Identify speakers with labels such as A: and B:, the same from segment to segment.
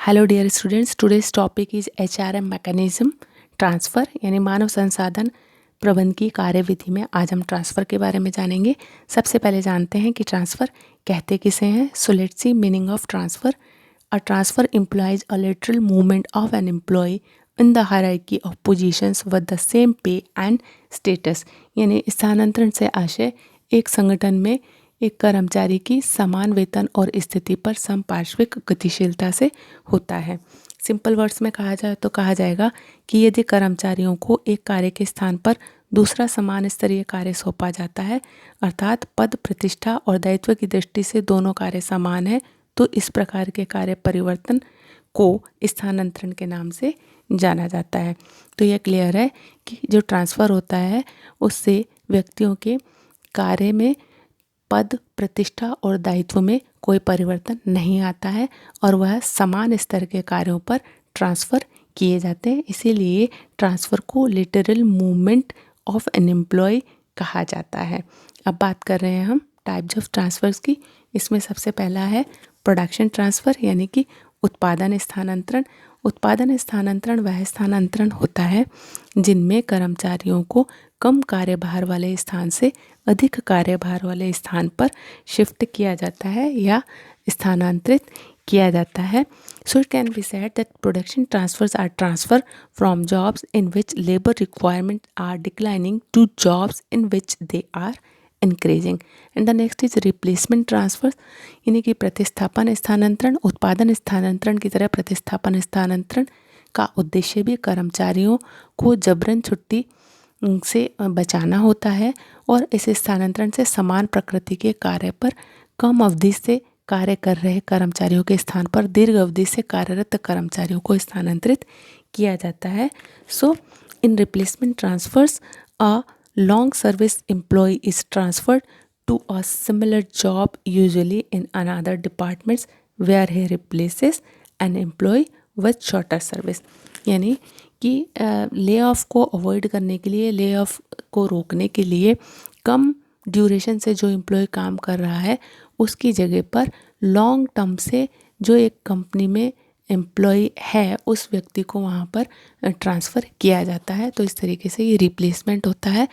A: Hello dear students, today's topic is HRM mechanism transfer यानी मानव संसाधन प्रबंध की कार्यविधि में आज हम ट्रांसफ़र के बारे में जानेंगे। सबसे पहले जानते हैं कि ट्रांसफ़र कहते किसे हैं। So let's see meaning of transfer. A transfer implies a lateral movement of an employee in the hierarchy of positions with the same pay and status. यानी स्थानांतरण से आशय एक संगठन में एक कर्मचारी की समान वेतन और स्थिति पर समपार्श्विक गतिशीलता से होता है। सिंपल वर्ड्स में कहा जाए तो कहा जाएगा कि यदि कर्मचारियों को एक कार्य के स्थान पर दूसरा समान स्तरीय कार्य सौंपा जाता है, अर्थात पद, प्रतिष्ठा और दायित्व की दृष्टि से दोनों कार्य समान है, तो इस प्रकार के कार्य परिवर्तन को स्थानांतरण के नाम से जाना जाता है। तो यह क्लियर है कि जो ट्रांसफ़र होता है उससे व्यक्तियों के कार्य में पद, प्रतिष्ठा और दायित्व में कोई परिवर्तन नहीं आता है और वह समान स्तर के कार्यों पर ट्रांसफ़र किए जाते हैं। इसीलिए ट्रांसफ़र को literal movement of an employee कहा जाता है। अब बात कर रहे हैं हम टाइप्स ऑफ ट्रांसफ़र्स की। इसमें सबसे पहला है प्रोडक्शन ट्रांसफ़र यानी कि उत्पादन स्थानांतरण। उत्पादन स्थानांतरण वह स्थानांतरण होता है जिनमें कर्मचारियों को कम कार्यभार वाले स्थान से अधिक कार्यभार वाले स्थान पर शिफ्ट किया जाता है या स्थानांतरित किया जाता है। So it can be said that production transfers are transfer from jobs in which labour requirement are declining to jobs in which they are increasing. And the next is replacement transfer यानी कि प्रतिस्थापन स्थानांतरण। उत्पादन स्थानांतरण की तरह प्रतिस्थापन स्थानांतरण का उद्देश्य भी कर्मचारियों को जबरन छुट्टी से बचाना होता है और इस स्थानांतरण से समान प्रकृति के कार्य पर कम अवधि से कार्य कर रहे कर्मचारियों के स्थान पर दीर्घ अवधि से कार्यरत कर्मचारियों को स्थानांतरित किया जाता है। So in replacement transfers a long service employee is transferred to a similar job usually in another departments where he replaces an employee with shorter service. यानी कि ले ऑफ को अवॉइड करने के लिए, ले ऑफ को रोकने के लिए कम ड्यूरेशन से जो एम्प्लॉय काम कर रहा है उसकी जगह पर लॉन्ग टर्म से जो एक कंपनी में एम्प्लॉय है उस व्यक्ति को वहाँ पर ट्रांसफ़र किया जाता है। तो इस तरीके से ये रिप्लेसमेंट होता है।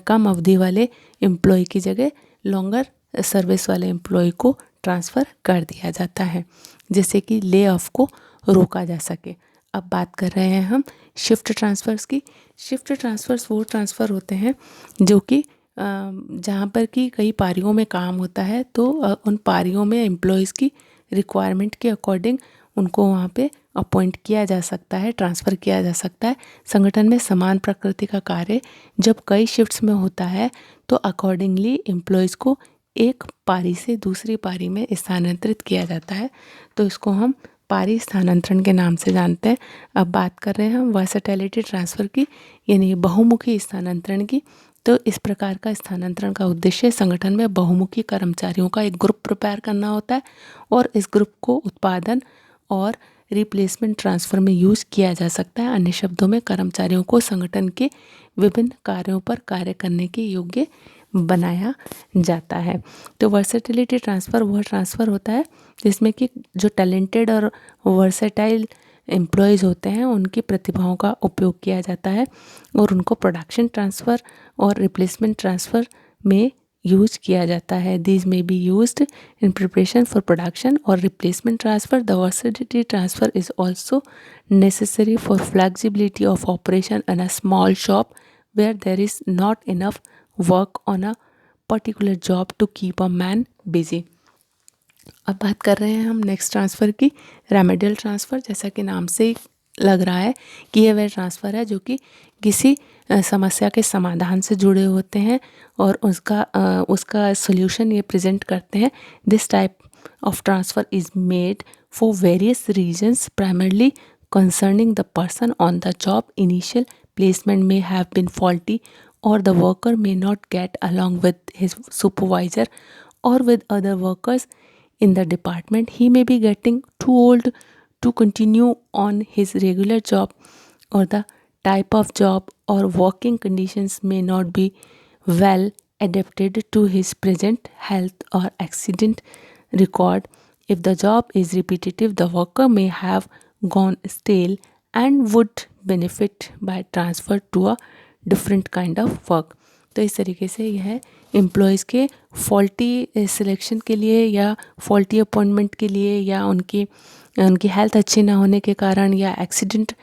A: कम अवधि वाले एम्प्लॉय की जगह लॉन्गर सर्विस वाले एम्प्लॉय को ट्रांसफ़र कर दिया जाता है जिससे कि ले ऑफ को रोका जा सके। अब बात कर रहे हैं हम शिफ्ट ट्रांसफ़र्स की। शिफ्ट ट्रांसफ़र्स वो ट्रांसफ़र होते हैं जो कि जहाँ पर कि कई पारियों में काम होता है तो उन पारियों में एम्प्लॉयज़ की रिक्वायरमेंट के अकॉर्डिंग उनको वहाँ पे अपॉइंट किया जा सकता है, ट्रांसफ़र किया जा सकता है। संगठन में समान प्रकृति का कार्य जब कई शिफ्ट्स में होता है तो अकॉर्डिंगली एम्प्लॉयज़ को एक पारी से दूसरी पारी में स्थानांतरित किया जाता है। तो इसको हम पारी स्थानांतरण के नाम से जानते हैं। अब बात कर रहे हैं हम वर्सेटिलिटी ट्रांसफ़र की यानी बहुमुखी स्थानांतरण की। तो इस प्रकार का स्थानांतरण का उद्देश्य संगठन में बहुमुखी कर्मचारियों का एक ग्रुप प्रिपेयर करना होता है और इस ग्रुप को उत्पादन और रिप्लेसमेंट ट्रांसफ़र में यूज़ किया जा सकता है। अन्य शब्दों में कर्मचारियों को संगठन के विभिन्न कार्यों पर कार्य करने के योग्य बनाया जाता है। तो वर्सेटिलिटी ट्रांसफ़र वह ट्रांसफ़र होता है जिसमें कि जो टैलेंटेड और वर्सेटाइल एम्प्लॉयज़ होते हैं उनकी प्रतिभाओं का उपयोग किया जाता है और उनको प्रोडक्शन ट्रांसफ़र और रिप्लेसमेंट ट्रांसफ़र में यूज किया जाता है। These may be used in preparation for production or replacement transfer. The versatility transfer is also necessary for flexibility of operation in a small shop where there is not enough work on a particular job to keep a man busy। अब बात कर रहे हैं हम next transfer की, remedial transfer. जैसा कि नाम से ही लग रहा है कि यह वह ट्रांसफ़र है जो कि किसी समस्या के समाधान से जुड़े होते हैं और उसका सोल्यूशन ये प्रेजेंट करते हैं। This type of transfer is made for various reasons primarily concerning the person on the job. Initial placement may have been faulty or the worker may not get along with his supervisor or with other workers in the department. He may be getting too old to continue on his regular job or the type of job or working conditions may not be well adapted to his present health or accident record. If the job is repetitive, the worker may have gone stale and would benefit by transfer to a different kind of work. तो इस तरीके से यह employees के faulty selection के लिए या faulty appointment के लिए या उनकी हेल्थ अच्छी ना होने के कारण या एक्सीडेंट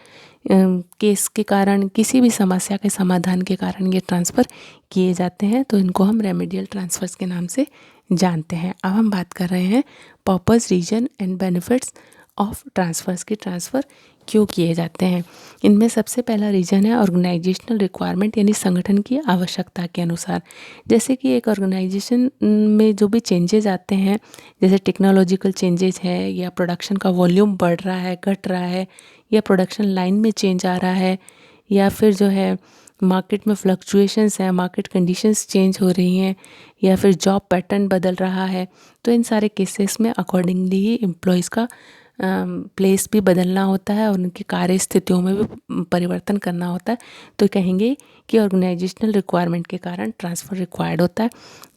A: केस के कारण, किसी भी समस्या के समाधान के कारण ये ट्रांसफ़र किए जाते हैं, तो इनको हम रेमेडियल ट्रांसफ़र्स के नाम से जानते हैं। अब हम बात कर रहे हैं purpose, reason and benefits of transfers की ट्रांसफ़र क्यों किए जाते हैं। इनमें सबसे पहला रीज़न है ऑर्गेनाइजेशनल रिक्वायरमेंट, यानी संगठन की आवश्यकता के अनुसार। जैसे कि एक ऑर्गेनाइजेशन में जो भी चेंजेस आते हैं, जैसे टेक्नोलॉजिकल चेंजेस है या प्रोडक्शन का वॉल्यूम बढ़ रहा है, घट रहा है, या प्रोडक्शन लाइन में चेंज आ रहा है, या फिर जो है मार्केट में फ्लक्चुएशंस हैं, मार्केट कंडीशंस चेंज हो रही हैं, या फिर जॉब पैटर्न बदल रहा है, तो इन सारे केसेस में अकॉर्डिंगली ही एम्प्लॉयज़ का प्लेस भी बदलना होता है और उनकी कार्य स्थितियों में भी परिवर्तन करना होता है। तो कहेंगे कि ऑर्गेनाइजेशनल रिक्वायरमेंट के कारण ट्रांसफ़र रिक्वायर्ड होता है।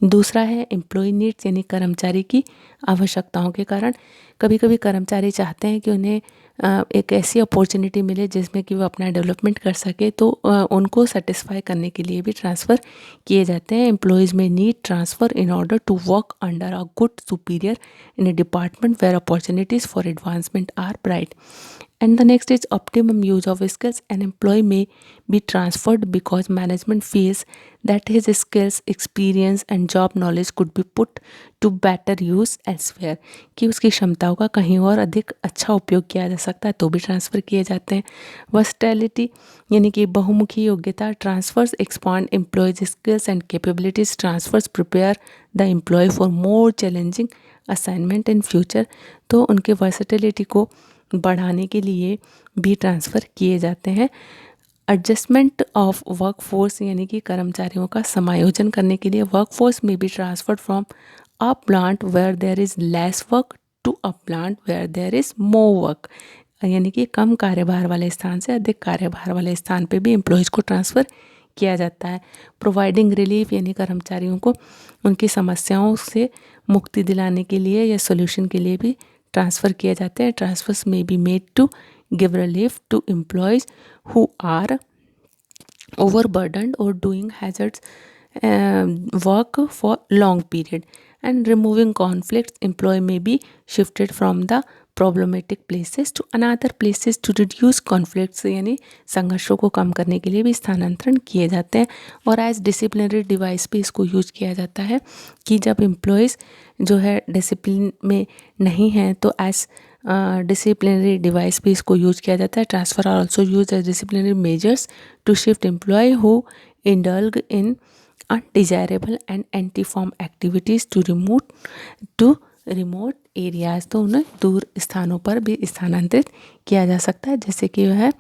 A: दूसरा है एम्प्लॉय नीड्स, यानी कर्मचारी की आवश्यकताओं के कारण। कभी कभी कर्मचारी चाहते हैं कि उन्हें एक ऐसी अपॉर्चुनिटी मिले जिसमें कि वो अपना डेवलपमेंट कर सके, तो उनको सेटिस्फाई करने के लिए भी ट्रांसफ़र किए जाते हैं। Employees may need transfer in order to work under a good superior in a department where opportunities for advancement are bright. And the next is optimum use of skills. An employee may be transferred because management feels that his skills, experience and job knowledge could be put to better use elsewhere. कि उसकी क्षमताओं का कहीं और अधिक अच्छा उपयोग किया जा सकता है, तो भी ट्रांसफ़र किए जाते हैं। वर्सटैलिटी, यानी कि बहुमुखी योग्यता। Transfers expand employees skills and capabilities. Transfers prepare the employee for more challenging assignment in future. तो उनके वर्सेटिलिटी को बढ़ाने के लिए भी ट्रांसफ़र किए जाते हैं। एडजस्टमेंट ऑफ वर्कफोर्स, यानी कि कर्मचारियों का समायोजन करने के लिए। Workforce may be transferred from a plant where there is less work to a plant where there is more work, यानी कि कम कार्यभार वाले स्थान से अधिक कार्यभार वाले स्थान पे भी एम्प्लॉयज़ को ट्रांसफ़र किया जाता है। प्रोवाइडिंग रिलीफ, यानी कर्मचारियों को उनकी समस्याओं से मुक्ति दिलाने के लिए या सोल्यूशन के लिए भी ट्रांसफ़र किए जाते हैं। Transfers may be made to give relief to employees who are overburdened or doing hazards work for long period. And removing conflicts, employee may be shifted from the problematic places to another places to reduce conflicts, यानी संघर्षों को कम करने के लिए भी स्थानांतरण किए जाते हैं। और एज डिसिप्लिनरी डिवाइस भी इसको यूज किया जाता है कि जब एम्प्लॉयज़ जो है डिसिप्लिन में नहीं हैं, तो एज डिसिप्लिनरी डिवाइस भी इसको यूज किया जाता है। Transfer are also use as disciplinary measures to shift employee who indulge in undesirable and antiform activities to remote areas. तो उन्हें दूर स्थानों पर भी स्थानांतरित किया जा सकता है, जैसे कि वह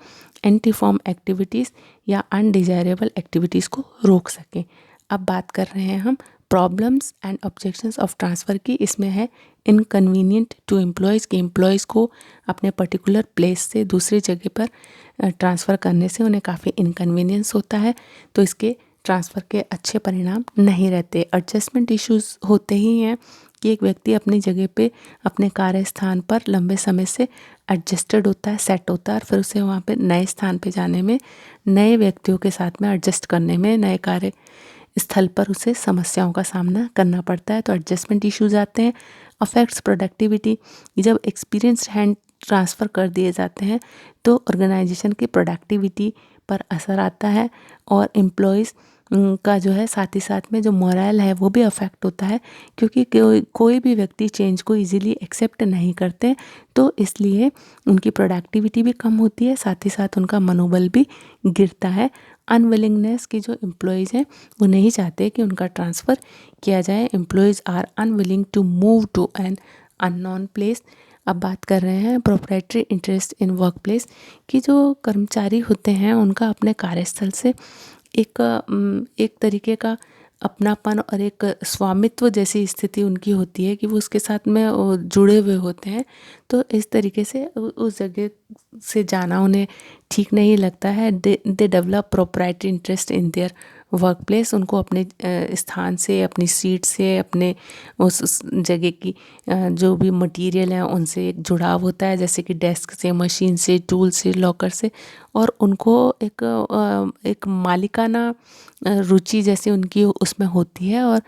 A: एंटीफॉर्म एक्टिविटीज़ या अनडिजायरेबल एक्टिविटीज़ को रोक सकें। अब बात कर रहे हैं हम problems and objections of transfer की। इसमें है इनकन्वीनियंट टू एम्प्लॉयज़, कि एम्प्लॉयज़ को अपने पर्टिकुलर प्लेस से दूसरी जगह पर ट्रांसफ़र करने से उन्हें काफ़ी इनकन्वीनियंस होता है, तो इसके ट्रांसफ़र के अच्छे परिणाम नहीं रहते। एडजस्टमेंट इश्यूज़ होते ही हैं कि एक व्यक्ति अपनी जगह पे अपने कार्य स्थान पर लंबे समय से एडजस्टेड होता है, सेट होता है, और फिर उसे वहाँ पे नए स्थान पे जाने में, नए व्यक्तियों के साथ में एडजस्ट करने में, नए कार्य स्थल पर उसे समस्याओं का सामना करना पड़ता है, तो एडजस्टमेंट इश्यूज़ आते हैं। अफेक्ट्स प्रोडक्टिविटी, जब एक्सपीरियंस्ड हैंड ट्रांसफ़र कर दिए जाते हैं तो ऑर्गेनाइजेशन की प्रोडक्टिविटी पर असर आता है, और एम्प्लॉयज़ का जो है साथ ही साथ में जो मोरल है वो भी अफेक्ट होता है, क्योंकि कोई भी व्यक्ति चेंज को इजीली एक्सेप्ट नहीं करते, तो इसलिए उनकी प्रोडक्टिविटी भी कम होती है, साथ ही साथ उनका मनोबल भी गिरता है। अनविलिंगनेस, की जो एम्प्लॉयज़ हैं वो नहीं चाहते कि उनका ट्रांसफ़र किया जाए। Employees are unwilling to move to an unknown place. अब बात कर रहे हैं proprietary interest in work place, कि जो कर्मचारी होते हैं उनका अपने कार्यस्थल से एक तरीके का अपनापन और एक स्वामित्व जैसी स्थिति उनकी होती है कि वो उसके साथ में जुड़े हुए होते हैं, तो इस तरीके से उस जगह से जाना उन्हें ठीक नहीं लगता है। They develop proprietary interest in their work place, उनको अपने स्थान से, अपनी सीट से, अपने उस जगह की जो भी मटेरियल है उनसे एक जुड़ाव होता है, जैसे कि डेस्क से, मशीन से, टूल से, लॉकर से, और उनको एक मालिकाना रुचि जैसे उनकी उसमें होती है, और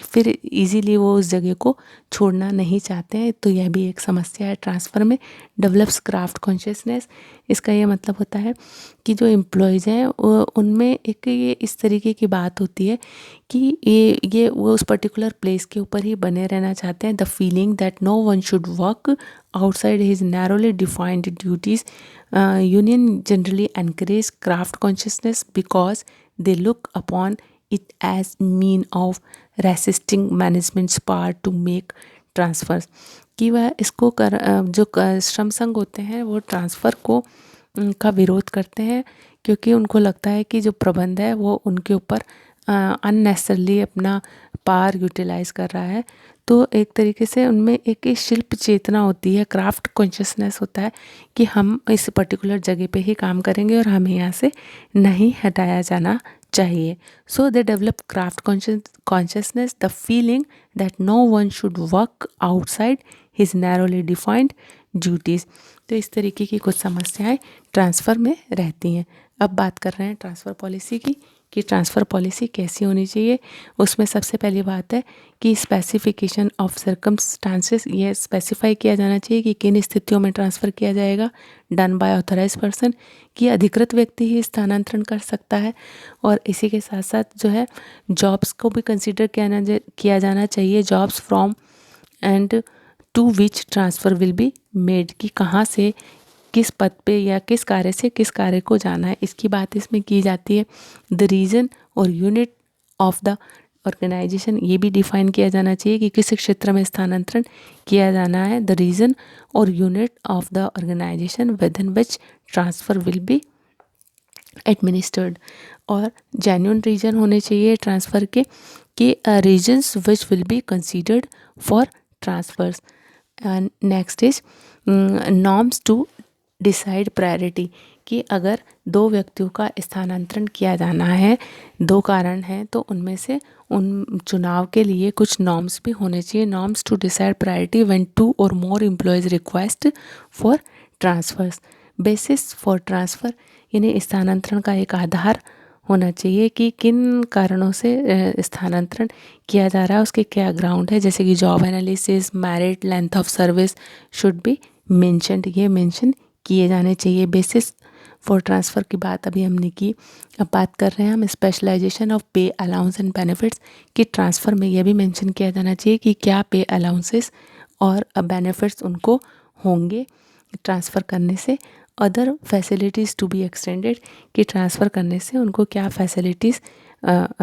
A: फिर इजीली वो उस जगह को छोड़ना नहीं चाहते हैं। तो यह भी एक समस्या है ट्रांसफ़र में। डेवलप्स क्राफ्ट कॉन्शियसनेस, इसका ये मतलब होता है कि जो एम्प्लॉयज़ हैं उनमें एक ये इस तरीके की बात होती है कि ये वो उस पर्टिकुलर प्लेस के ऊपर ही बने रहना चाहते हैं। The feeling that no one should work outside his narrowly defined duties. Union generally encourage craft consciousness because they look upon it as mean of resisting management's power to make transfers, कि वह इसको जो श्रम संघ होते हैं वो transfer को का विरोध करते हैं, क्योंकि उनको लगता है कि जो प्रबंध है वो उनके ऊपर अननेसेसरली अपना पावर यूटिलाइज़ कर रहा है। तो एक तरीके से उनमें एक शिल्प चेतना होती है, क्राफ्ट कॉन्शियसनेस होता है कि हम इस पर्टिकुलर जगह पे ही काम करेंगे और हमें यहाँ से नहीं हटाया जाना चाहिए। So they develop craft consciousness, the feeling that no one should work outside his narrowly defined duties. तो इस तरीके की कुछ समस्याएं ट्रांसफ़र में रहती हैं। अब बात कर रहे हैं ट्रांसफ़र पॉलिसी की, कि ट्रांसफ़र पॉलिसी कैसी होनी चाहिए। उसमें सबसे पहली बात है कि स्पेसिफिकेशन ऑफ सर्कमस्टांसेस, ये स्पेसिफाई किया जाना चाहिए कि किन स्थितियों में ट्रांसफ़र किया जाएगा। डन बाय ऑथराइज पर्सन, कि अधिकृत व्यक्ति ही स्थानांतरण कर सकता है। और इसी के साथ साथ जो है जॉब्स को भी कंसिडर किया जाना चाहिए, jobs from and to which transfer will be made, कि कहाँ से किस पद पे या किस कार्य से किस कार्य को जाना है, इसकी बात इसमें की जाती है। द रीजन और यूनिट ऑफ द ऑर्गेनाइजेशन, ये भी डिफाइन किया जाना चाहिए कि किस क्षेत्र में स्थानांतरण किया जाना है। द रीजन और unit of the organization within which transfer will be administered, और जेन्युइन रीजन होने चाहिए ट्रांसफ़र के, कि reasons which will be considered for transfers. Next is norms to decide priority, कि अगर दो व्यक्तियों का स्थानांतरण किया जाना है, दो कारण हैं, तो उनमें से उन चुनाव के लिए कुछ नॉर्म्स भी होने चाहिए। Norms to decide priority when two or more employees request for transfers. Basis for transfer, यानी स्थानांतरण का एक आधार होना चाहिए कि किन कारणों से स्थानांतरण किया जा रहा है, उसके क्या ग्राउंड है, जैसे कि job analysis, merit, length of service should be mentioned, ये मेंशन किए जाने चाहिए। बेसिस फॉर ट्रांसफ़र की बात अभी हमने की। अब बात कर रहे हैं हम स्पेशलाइजेशन ऑफ पे अलाउंस एंड बेनिफिट्स, कि ट्रांसफ़र में यह भी मेंशन किया जाना चाहिए कि क्या पे अलाउंसेस और बेनिफिट्स उनको होंगे ट्रांसफ़र करने से। Other facilities to be extended, कि ट्रांसफ़र करने से उनको क्या फैसिलिटीज़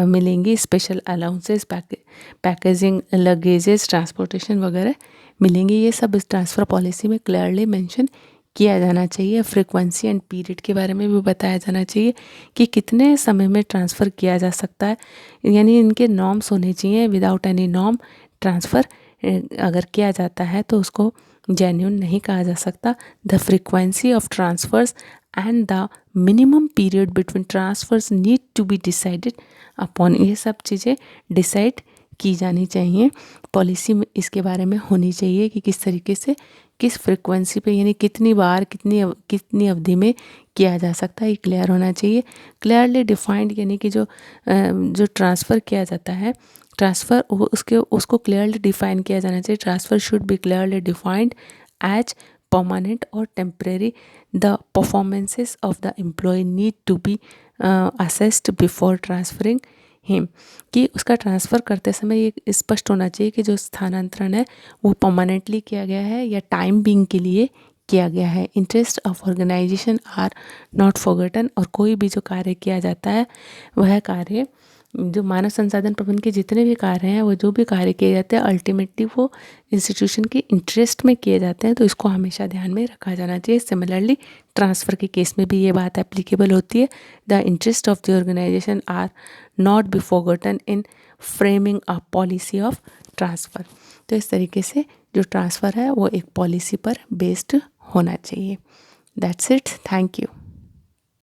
A: मिलेंगी, special allowances, packaging, luggages, transportation वगैरह मिलेंगी। ये सब इस ट्रांसफ़र पॉलिसी में क्लियरली मेंशन किया जाना चाहिए। फ्रीक्वेंसी एंड पीरियड के बारे में भी बताया जाना चाहिए कि कितने समय में ट्रांसफ़र किया जा सकता है, यानी इनके नॉर्म्स होने चाहिए। विदाउट एनी नॉर्म ट्रांसफ़र अगर किया जाता है तो उसको जेन्युइन नहीं कहा जा सकता। The frequency of transfers and the minimum period between transfers need to be decided upon, ये सब चीज़ें डिसाइड की जानी चाहिए। पॉलिसी में इसके बारे में होनी चाहिए कि किस तरीके से, किस फ्रीक्वेंसी पे, यानी कितनी बार, कितनी अवधि में किया जा सकता है, ये क्लियर होना चाहिए। क्लियरली डिफाइंड, यानी कि जो ट्रांसफ़र किया जाता है, ट्रांसफ़र उसको क्लियरली डिफाइन किया जाना चाहिए। Transfer should be clearly defined as permanent or temporary. The performances of the employee need to be assessed before transferring him, कि उसका ट्रांसफ़र करते समय ये स्पष्ट होना चाहिए कि जो स्थानांतरण है वो परमानेंटली किया गया है या टाइम बीइंग के लिए किया गया है। Interest of organization are not forgotten, और कोई भी जो कार्य किया जाता है वह कार्य, जो मानव संसाधन प्रबंधन के जितने भी कार्य हैं, वो जो भी कार्य किए जाते हैं अल्टीमेटली वो इंस्टीट्यूशन के इंटरेस्ट में किए जाते हैं, तो इसको हमेशा ध्यान में रखा जाना चाहिए। सिमिलरली ट्रांसफ़र के केस में भी ये बात एप्लीकेबल होती है। The interest of the organization are not be forgotten in framing a policy of transfer. तो इस तरीके से जो ट्रांसफ़र है वो एक पॉलिसी पर बेस्ड होना चाहिए। That's it, thank you.